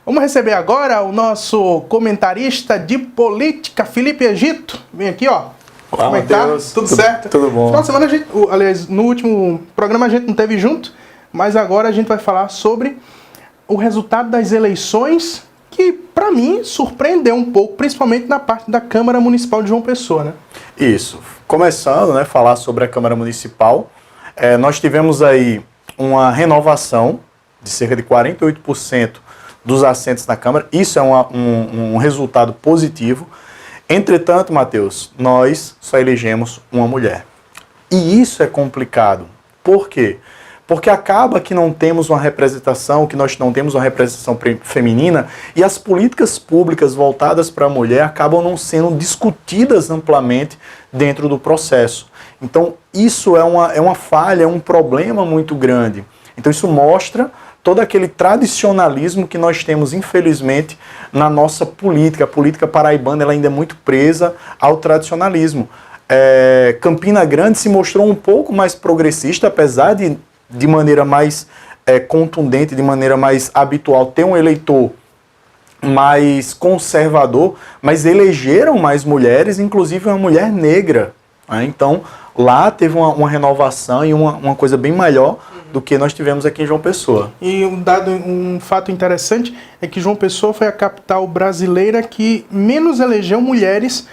Vamos receber agora o nosso comentarista de política, Felipe Egito. Vem aqui, ó. Olá, como é que tá? Tudo certo? Tudo bom. Final de semana, aliás, no último programa a gente não teve junto, mas agora a gente vai falar sobre o resultado das eleições que, para mim, surpreendeu um pouco, principalmente na parte da Câmara Municipal de João Pessoa, né? Isso. Começando, né, falar sobre a Câmara Municipal, nós tivemos aí uma renovação de cerca de 48% dos assentos na Câmara. Isso é um resultado positivo. Entretanto, Matheus, nós só elegemos uma mulher. E isso é complicado. Por quê? Porque acaba que não temos uma representação, que nós não temos uma representação feminina, e as políticas públicas voltadas para a mulher acabam não sendo discutidas amplamente dentro do processo. Então, isso é uma falha, é um problema muito grande. Então, isso mostra todo aquele tradicionalismo que nós temos, infelizmente, na nossa política. A política paraibana ela ainda é muito presa ao tradicionalismo. Campina Grande se mostrou um pouco mais progressista, apesar de maneira mais contundente, de maneira mais habitual, ter um eleitor mais conservador, mas elegeram mais mulheres, inclusive uma mulher negra. Né? Então, lá teve uma renovação e uma coisa bem maior do que nós tivemos aqui em João Pessoa. E um fato interessante é que João Pessoa foi a capital brasileira que menos elegeu mulheres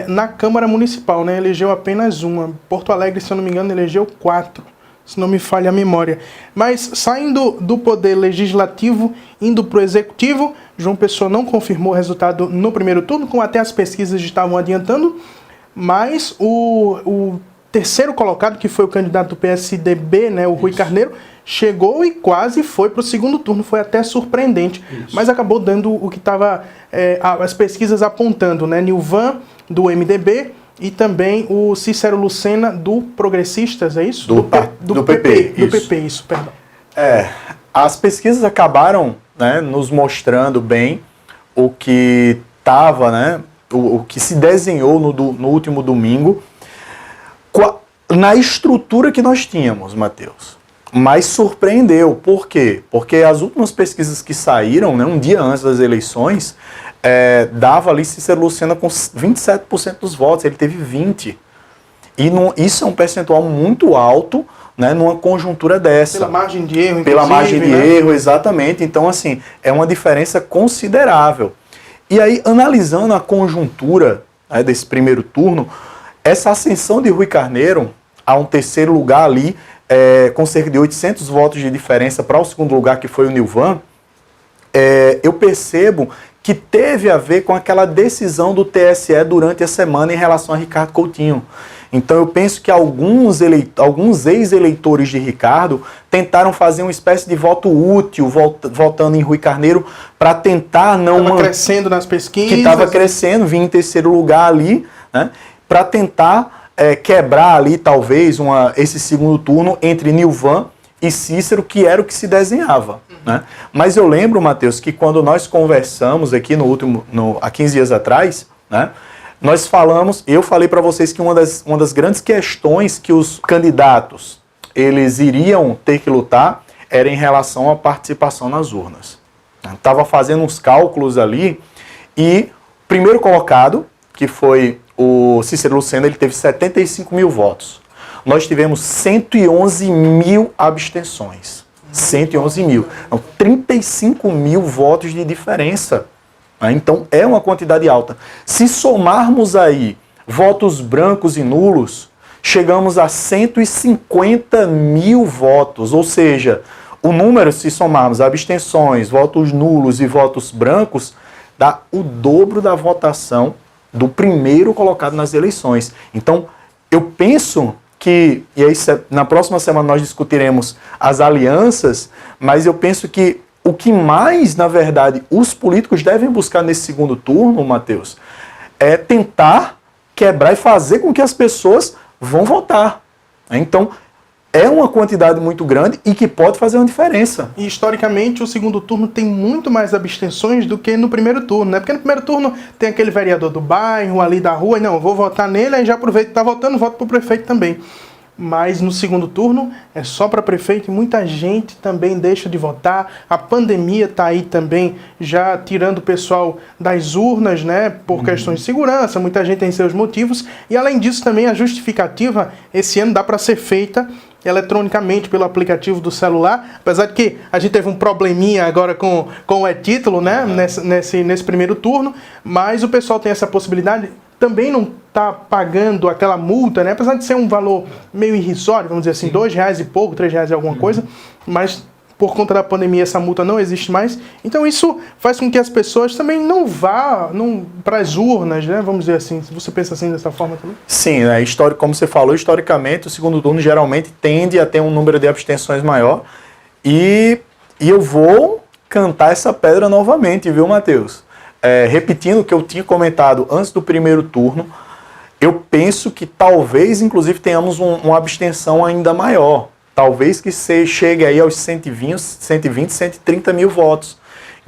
na Câmara Municipal, né? Elegeu apenas uma. Porto Alegre, se eu não me engano, elegeu 4, se não me falha a memória. Mas saindo do poder legislativo, indo para o executivo, João Pessoa não confirmou o resultado no primeiro turno, como até as pesquisas estavam adiantando, mas o terceiro colocado, que foi o candidato do PSDB, né, o Rui Carneiro, chegou e quase foi para o segundo turno, foi até surpreendente, mas acabou dando o que estava as pesquisas apontando, né, Nilvan, do MDB, e também o Cícero Lucena, do Progressistas, é isso? Do PP. Do PP, isso, perdão. As pesquisas acabaram, né, nos mostrando bem o que estava, né, o que se desenhou no último domingo, na estrutura que nós tínhamos, Matheus. Mas surpreendeu. Por quê? Porque as últimas pesquisas que saíram, né, um dia antes das eleições, dava ali Cícero Lucena com 27% dos votos, ele teve 20%. E isso é um percentual muito alto, né, numa conjuntura dessa. Pela margem de erro, Pela margem de erro, exatamente. Então, assim, é uma diferença considerável. E aí, analisando a conjuntura, né, desse primeiro turno, essa ascensão de Rui Carneiro a um terceiro lugar ali, com cerca de 800 votos de diferença para o segundo lugar, que foi o Nilvan, eu percebo que teve a ver com aquela decisão do TSE durante a semana em relação a Ricardo Coutinho. Então eu penso que alguns ex-eleitores de Ricardo tentaram fazer uma espécie de voto útil, votando em Rui Carneiro, para tentar não... Estava crescendo nas pesquisas. Que estava crescendo, vinha em terceiro lugar ali, né, para tentar quebrar ali, talvez, esse segundo turno entre Nilvan e Cícero, que era o que se desenhava. Né? Mas eu lembro, Matheus, que quando nós conversamos aqui há 15 dias atrás, né, eu falei para vocês que uma das grandes questões que os candidatos eles iriam ter que lutar era em relação à participação nas urnas. Estava fazendo uns cálculos ali e o primeiro colocado, que foi o Cícero Lucena, ele teve 75 mil votos. Nós tivemos 111 mil abstenções. 111 mil. Então, 35 mil votos de diferença. Então, é uma quantidade alta. Se somarmos aí votos brancos e nulos, chegamos a 150 mil votos. Ou seja, o número, se somarmos abstenções, votos nulos e votos brancos, dá o dobro da votação do primeiro colocado nas eleições. Então, eu penso que, e aí na próxima semana nós discutiremos as alianças, mas eu penso que o que mais, na verdade, os políticos devem buscar nesse segundo turno, Matheus, é tentar quebrar e fazer com que as pessoas vão votar. Então, é uma quantidade muito grande e que pode fazer uma diferença. E, historicamente, o segundo turno tem muito mais abstenções do que no primeiro turno, né? Porque no primeiro turno tem aquele vereador do bairro, ali da rua, e não, vou votar nele, aí já aproveito que está votando, voto para o prefeito também. Mas no segundo turno é só para prefeito e muita gente também deixa de votar. A pandemia está aí também já tirando o pessoal das urnas, né, por questões de segurança. Muita gente tem seus motivos. E além disso também a justificativa esse ano dá para ser feita eletronicamente pelo aplicativo do celular, apesar de que a gente teve um probleminha agora com o e-título, né, nesse primeiro turno, mas o pessoal tem essa possibilidade, também não está pagando aquela multa, né, apesar de ser um valor meio irrisório, vamos dizer assim, R$2 e pouco, R$3 e alguma coisa, mas por conta da pandemia essa multa não existe mais, então isso faz com que as pessoas também não vão para as urnas, né? Vamos dizer assim, se você pensa assim dessa forma também. Sim, né? Como você falou, historicamente o segundo turno geralmente tende a ter um número de abstenções maior e eu vou cantar essa pedra novamente, viu, Matheus? Repetindo o que eu tinha comentado antes do primeiro turno, eu penso que talvez inclusive tenhamos uma abstenção ainda maior. Talvez que você chegue aí aos 120, 130 mil votos.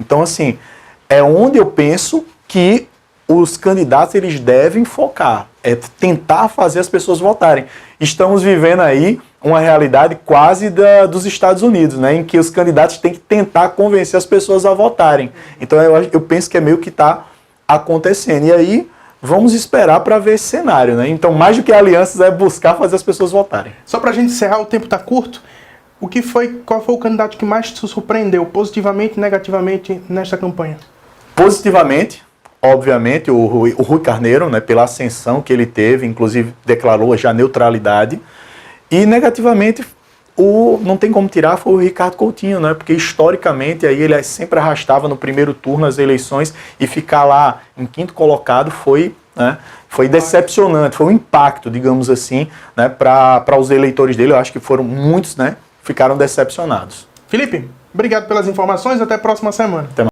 Então, assim, é onde eu penso que os candidatos eles devem focar. É tentar fazer as pessoas votarem. Estamos vivendo aí uma realidade quase dos Estados Unidos, né, em que os candidatos têm que tentar convencer as pessoas a votarem. Então, eu penso que é meio que está acontecendo. E aí, vamos esperar para ver esse cenário, né? Então, mais do que alianças, é buscar fazer as pessoas votarem. Só para a gente encerrar, o tempo está curto. Qual foi o candidato que mais te surpreendeu, positivamente e negativamente, nesta campanha? Positivamente, obviamente, o Rui Carneiro, né, pela ascensão que ele teve, inclusive declarou já neutralidade. E negativamente, não tem como tirar, foi o Ricardo Coutinho, né? Porque historicamente aí ele sempre arrastava no primeiro turno as eleições e ficar lá em quinto colocado foi decepcionante, foi um impacto, digamos assim, né, para os eleitores dele. Eu acho que foram muitos, né, ficaram decepcionados. Felipe, obrigado pelas informações, até a próxima semana. Até mais.